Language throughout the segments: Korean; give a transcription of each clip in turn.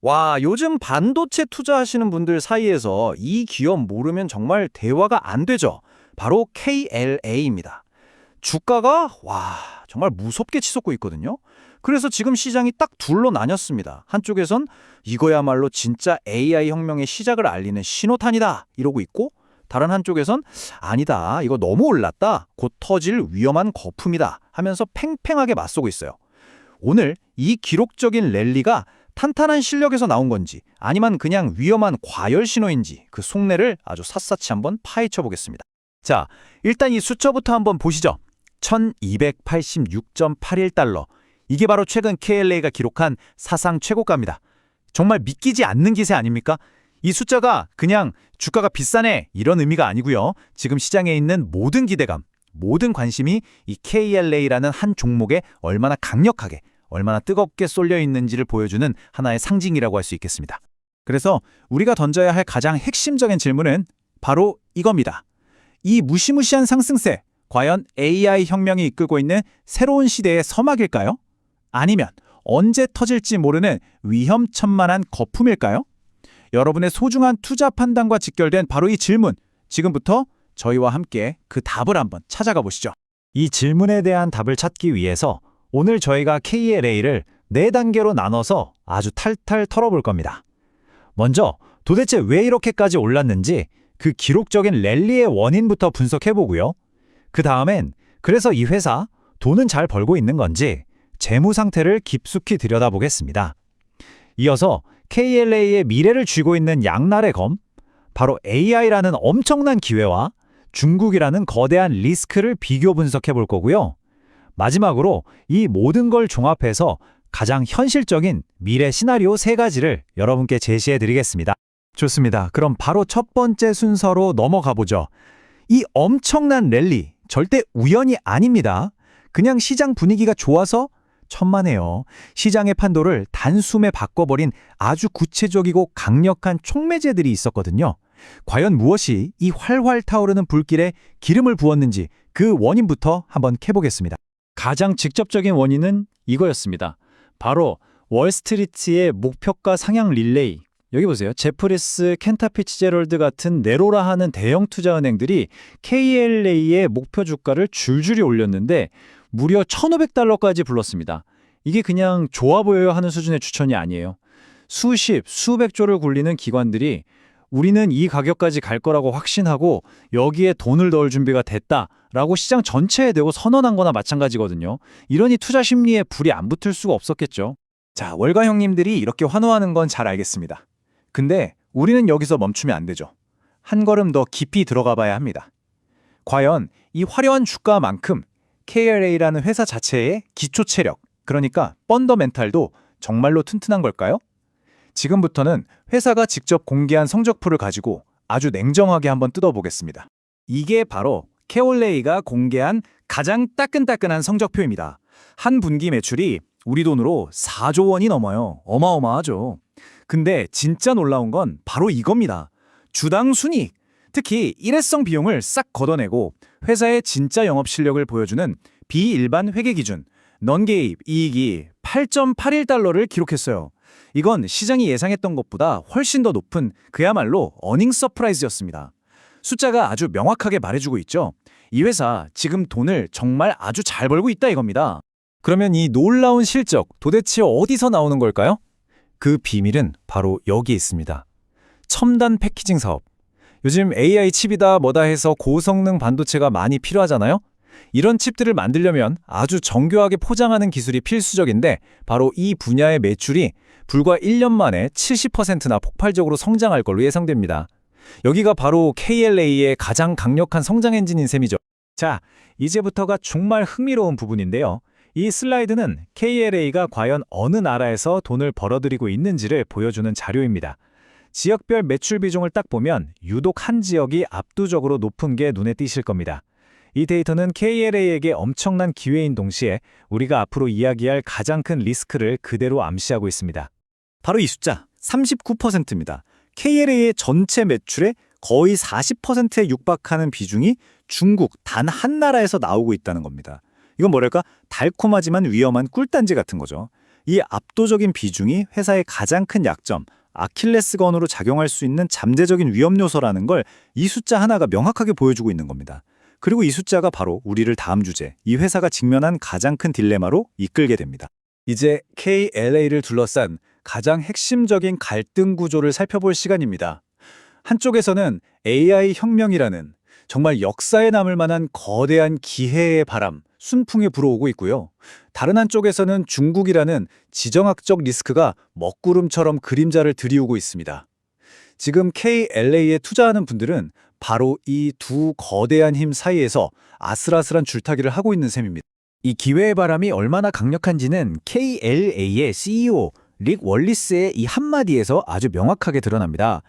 와, 요즘 반도체 투자하시는 분들 사이에서 이 기업 모르면 정말 대화가 안 되죠. 바로 KLA입니다. 주가가 정말 무섭게 치솟고 있거든요. 그래서 지금 시장이 딱 둘로 나뉘었습니다. 한쪽에선 이거야말로 진짜 AI 혁명의 시작을 알리는 신호탄이다 이러고 있고, 다른 한쪽에선 아니다, 이거 너무 올랐다, 곧 터질 위험한 거품이다 하면서 팽팽하게 맞서고 있어요. 오늘 이 기록적인 랠리가 탄탄한 실력에서 나온 건지 아니면 그냥 위험한 과열 신호인지 그 속내를 아주 샅샅이 한번 파헤쳐 보겠습니다. 자, 일단 이 숫자부터 한번 보시죠. 1286.81달러. 이게 바로 최근 KLA가 기록한 사상 최고가입니다. 정말 믿기지 않는 기세 아닙니까? 이 숫자가 그냥 주가가 비싸네 이런 의미가 아니고요. 지금 시장에 있는 모든 기대감, 모든 관심이 이 KLA라는 한 종목에 얼마나 강력하게, 얼마나 뜨겁게 쏠려 있는지를 보여주는 하나의 상징이라고 할 수 있겠습니다. 그래서 우리가 던져야 할 가장 핵심적인 질문은 바로 이겁니다. 이 무시무시한 상승세, 과연 AI 혁명이 이끌고 있는 새로운 시대의 서막일까요? 아니면 언제 터질지 모르는 위험천만한 거품일까요? 여러분의 소중한 투자 판단과 직결된 바로 이 질문, 지금부터 저희와 함께 그 답을 한번 찾아가 보시죠. 이 질문에 대한 답을 찾기 위해서 오늘 저희가 KLA를 4단계로 나눠서 아주 탈탈 털어볼 겁니다. 먼저 도대체 왜 이렇게까지 올랐는지 그 기록적인 랠리의 원인부터 분석해보고요. 그 다음엔 그래서 이 회사 돈은 잘 벌고 있는 건지 재무 상태를 깊숙이 들여다보겠습니다. 이어서 KLA의 미래를 쥐고 있는 양날의 검, 바로 AI라는 엄청난 기회와 중국이라는 거대한 리스크를 비교 분석해볼 거고요. 마지막으로 이 모든 걸 종합해서 가장 현실적인 미래 시나리오 3가지를 여러분께 제시해 드리겠습니다. 좋습니다. 그럼 바로 첫 번째 순서로 넘어가 보죠. 이 엄청난 랠리, 절대 우연이 아닙니다. 그냥 시장 분위기가 좋아서 천만에요. 시장의 판도를 단숨에 바꿔버린 아주 구체적이고 강력한 촉매제들이 있었거든요. 과연 무엇이 이 활활 타오르는 불길에 기름을 부었는지 그 원인부터 한번 캐보겠습니다. 가장 직접적인 원인은 이거였습니다. 바로 월스트리트의 목표가 상향 릴레이. 여기 보세요. 제프리스, 켄타 피츠제럴드 같은 네로라 하는 대형 투자은행들이 KLA의 목표 주가를 줄줄이 올렸는데 무려 1,500달러까지 불렀습니다. 이게 그냥 좋아 보여요 하는 수준의 추천이 아니에요. 수십, 수백 조를 굴리는 기관들이 우리는 이 가격까지 갈 거라고 확신하고 여기에 돈을 넣을 준비가 됐다라고 시장 전체에 대고 선언한 거나 마찬가지거든요. 이러니 투자 심리에 불이 안 붙을 수가 없었겠죠. 자, 월가 형님들이 이렇게 환호하는 건 잘 알겠습니다. 근데 우리는 여기서 멈추면 안 되죠. 한 걸음 더 깊이 들어가 봐야 합니다. 과연 이 화려한 주가만큼 KLA라는 회사 자체의 기초 체력, 그러니까 펀더멘탈도 정말로 튼튼한 걸까요? 지금부터는 회사가 직접 공개한 성적표를 가지고 아주 냉정하게 한번 뜯어보겠습니다. 이게 바로 KLA가 공개한 가장 따끈따끈한 성적표입니다. 한 분기 매출이 우리 돈으로 4조 원이 넘어요. 어마어마하죠. 근데 진짜 놀라운 건 바로 이겁니다. 주당 순이익, 특히 일회성 비용을 싹 걷어내고 회사의 진짜 영업 실력을 보여주는 비일반 회계 기준, 넌개입 이익이 8.81달러를 기록했어요. 이건 시장이 예상했던 것보다 훨씬 더 높은 그야말로 어닝 서프라이즈였습니다. 숫자가 아주 명확하게 말해주고 있죠. 이 회사 지금 돈을 정말 아주 잘 벌고 있다 이겁니다. 그러면 이 놀라운 실적 도대체 어디서 나오는 걸까요? 그 비밀은 바로 여기에 있습니다. 첨단 패키징 사업. 요즘 AI 칩이다 뭐다 해서 고성능 반도체가 많이 필요하잖아요? 이런 칩들을 만들려면 아주 정교하게 포장하는 기술이 필수적인데 바로 이 분야의 매출이 불과 1년 만에 70%나 폭발적으로 성장할 걸로 예상됩니다. 여기가 바로 KLA의 가장 강력한 성장 엔진인 셈이죠. 자, 이제부터가 정말 흥미로운 부분인데요. 이 슬라이드는 KLA가 과연 어느 나라에서 돈을 벌어들이고 있는지를 보여주는 자료입니다. 지역별 매출 비중을 딱 보면 유독 한 지역이 압도적으로 높은 게 눈에 띄실 겁니다. 이 데이터는 KLA에게 엄청난 기회인 동시에 우리가 앞으로 이야기할 가장 큰 리스크를 그대로 암시하고 있습니다. 바로 이 숫자, 39%입니다. KLA의 전체 매출의 거의 40%에 육박하는 비중이 중국 단 한 나라에서 나오고 있다는 겁니다. 이건 뭐랄까 달콤하지만 위험한 꿀단지 같은 거죠. 이 압도적인 비중이 회사의 가장 큰 약점, 아킬레스건으로 작용할 수 있는 잠재적인 위험 요소라는 걸 이 숫자 하나가 명확하게 보여주고 있는 겁니다. 그리고 이 숫자가 바로 우리를 다음 주제, 이 회사가 직면한 가장 큰 딜레마로 이끌게 됩니다. 이제 KLA를 둘러싼 가장 핵심적인 갈등 구조를 살펴볼 시간입니다. 한쪽에서는 AI 혁명이라는 정말 역사에 남을 만한 거대한 기회의 바람, 순풍이 불어오고 있고요. 다른 한쪽에서는 중국이라는 지정학적 리스크가 먹구름처럼 그림자를 들이우고 있습니다. 지금 KLA에 투자하는 분들은 바로 이 두 거대한 힘 사이에서 아슬아슬한 줄타기를 하고 있는 셈입니다. 이 기회의 바람이 얼마나 강력한지는 KLA의 CEO 릭 월리스의 이 한마디에서 아주 명확하게 드러납니다.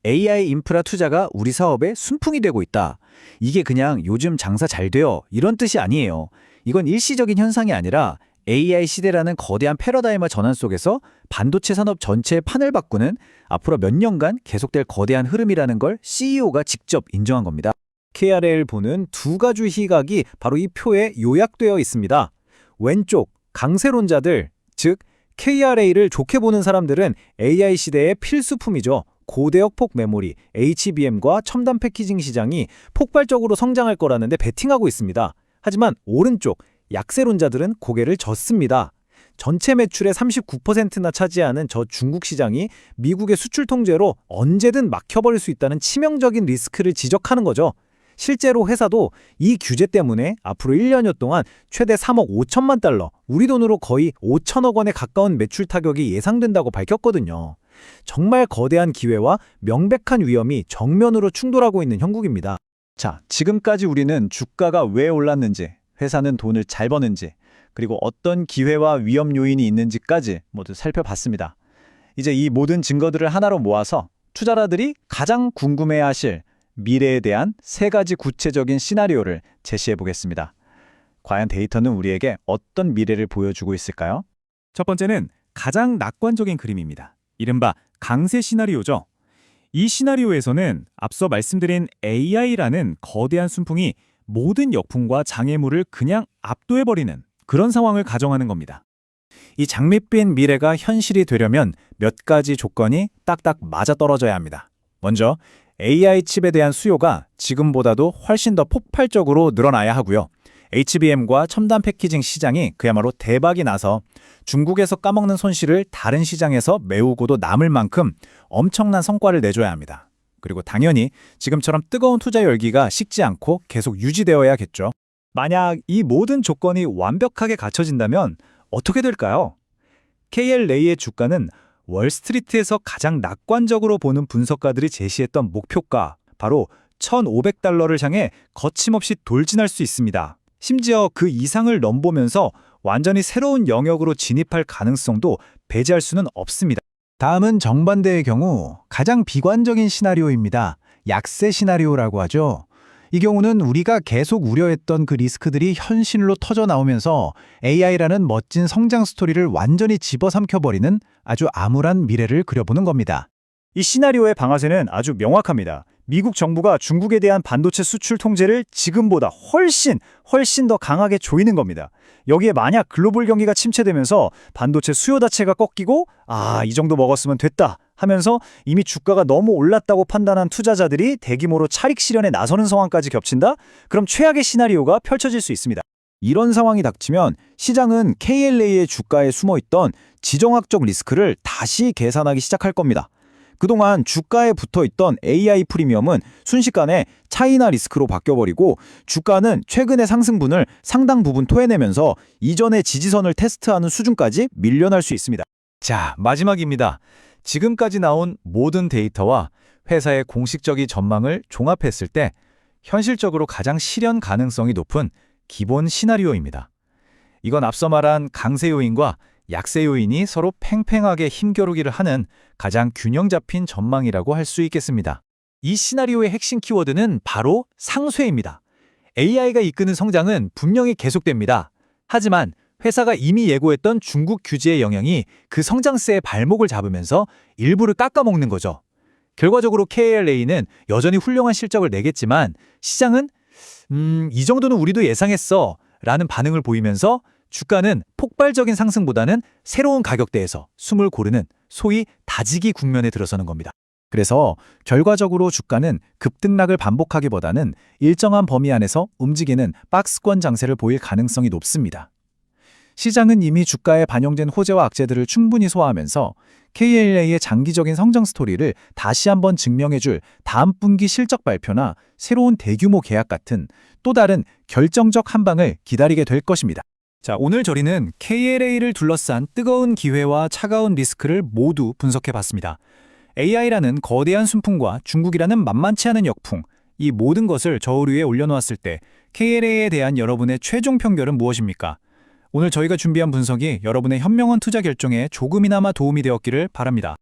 AI 인프라 투자가 우리 사업의 순풍이 되고 있다. 이게 그냥 요즘 장사 잘 돼요 이런 뜻이 아니에요. 이건 일시적인 현상이 아니라 AI 시대라는 거대한 패러다이머 전환 속에서 반도체 산업 전체의 판을 바꾸는 앞으로 몇 년간 계속될 거대한 흐름이라는 걸 CEO가 직접 인정한 겁니다. KRA를 보는 두 가지 시각이 바로 이 표에 요약되어 있습니다. 왼쪽 강세론자들, 즉 KRA를 좋게 보는 사람들은 AI 시대의 필수품이죠. 고대역폭 메모리, HBM과 첨단 패키징 시장이 폭발적으로 성장할 거라는데 베팅하고 있습니다. 하지만 오른쪽 약세론자들은 고개를 젓습니다. 전체 매출의 39%나 차지하는 저 중국 시장이 미국의 수출 통제로 언제든 막혀버릴 수 있다는 치명적인 리스크를 지적하는 거죠. 실제로 회사도 이 규제 때문에 앞으로 1년여 동안 최대 3억 5천만 달러, 우리 돈으로 거의 5천억 원에 가까운 매출 타격이 예상된다고 밝혔거든요. 정말 거대한 기회와 명백한 위험이 정면으로 충돌하고 있는 형국입니다. 자, 지금까지 우리는 주가가 왜 올랐는지, 회사는 돈을 잘 버는지, 그리고 어떤 기회와 위험 요인이 있는지까지 모두 살펴봤습니다. 이제 이 모든 증거들을 하나로 모아서 투자자들이 가장 궁금해하실 미래에 대한 세 가지 구체적인 시나리오를 제시해 보겠습니다. 과연 데이터는 우리에게 어떤 미래를 보여주고 있을까요? 첫 번째는 가장 낙관적인 그림입니다. 이른바 강세 시나리오죠. 이 시나리오에서는 앞서 말씀드린 AI라는 거대한 순풍이 모든 역풍과 장애물을 그냥 압도해버리는 그런 상황을 가정하는 겁니다. 이 장밋빛 미래가 현실이 되려면 몇 가지 조건이 딱딱 맞아떨어져야 합니다. 먼저 AI 칩에 대한 수요가 지금보다도 훨씬 더 폭발적으로 늘어나야 하고요. HBM과 첨단 패키징 시장이 그야말로 대박이 나서 중국에서 까먹는 손실을 다른 시장에서 메우고도 남을 만큼 엄청난 성과를 내줘야 합니다. 그리고 당연히 지금처럼 뜨거운 투자 열기가 식지 않고 계속 유지되어야겠죠. 만약 이 모든 조건이 완벽하게 갖춰진다면 어떻게 될까요? KLA의 주가는 월스트리트에서 가장 낙관적으로 보는 분석가들이 제시했던 목표가 바로 1,500달러를 향해 거침없이 돌진할 수 있습니다. 심지어 그 이상을 넘보면서 완전히 새로운 영역으로 진입할 가능성도 배제할 수는 없습니다. 다음은 정반대의 경우 가장 비관적인 시나리오입니다. 약세 시나리오라고 하죠. 이 경우는 우리가 계속 우려했던 그 리스크들이 현실로 터져 나오면서 AI라는 멋진 성장 스토리를 완전히 집어삼켜버리는 아주 암울한 미래를 그려보는 겁니다. 이 시나리오의 방아쇠는 아주 명확합니다. 미국 정부가 중국에 대한 반도체 수출 통제를 지금보다 훨씬 더 강하게 조이는 겁니다. 여기에 만약 글로벌 경기가 침체되면서 반도체 수요 자체가 꺾이고 이 정도 먹었으면 됐다 하면서 이미 주가가 너무 올랐다고 판단한 투자자들이 대규모로 차익 실현에 나서는 상황까지 겹친다? 그럼 최악의 시나리오가 펼쳐질 수 있습니다. 이런 상황이 닥치면 시장은 KLA의 주가에 숨어있던 지정학적 리스크를 다시 계산하기 시작할 겁니다. 그동안 주가에 붙어있던 AI 프리미엄은 순식간에 차이나 리스크로 바뀌어버리고 주가는 최근의 상승분을 상당 부분 토해내면서 이전의 지지선을 테스트하는 수준까지 밀려날 수 있습니다. 자, 마지막입니다. 지금까지 나온 모든 데이터와 회사의 공식적인 전망을 종합했을 때 현실적으로 가장 실현 가능성이 높은 기본 시나리오입니다. 이건 앞서 말한 강세 요인과 약세 요인이 서로 팽팽하게 힘겨루기를 하는 가장 균형 잡힌 전망이라고 할 수 있겠습니다. 이 시나리오의 핵심 키워드는 바로 상쇄입니다. AI가 이끄는 성장은 분명히 계속됩니다. 하지만 회사가 이미 예고했던 중국 규제의 영향이 그 성장세의 발목을 잡으면서 일부를 깎아먹는 거죠. 결과적으로 KLA는 여전히 훌륭한 실적을 내겠지만 시장은 이 정도는 우리도 예상했어 라는 반응을 보이면서 주가는 폭발적인 상승보다는 새로운 가격대에서 숨을 고르는 소위 다지기 국면에 들어서는 겁니다. 그래서 결과적으로 주가는 급등락을 반복하기보다는 일정한 범위 안에서 움직이는 박스권 장세를 보일 가능성이 높습니다. 시장은 이미 주가에 반영된 호재와 악재들을 충분히 소화하면서 KLA의 장기적인 성장 스토리를 다시 한번 증명해줄 다음 분기 실적 발표나 새로운 대규모 계약 같은 또 다른 결정적 한방을 기다리게 될 것입니다. 자, 오늘 저희는 KLA를 둘러싼 뜨거운 기회와 차가운 리스크를 모두 분석해봤습니다. AI라는 거대한 순풍과 중국이라는 만만치 않은 역풍, 이 모든 것을 저울 위에 올려놓았을 때 KLA에 대한 여러분의 최종 평결은 무엇입니까? 오늘 저희가 준비한 분석이 여러분의 현명한 투자 결정에 조금이나마 도움이 되었기를 바랍니다.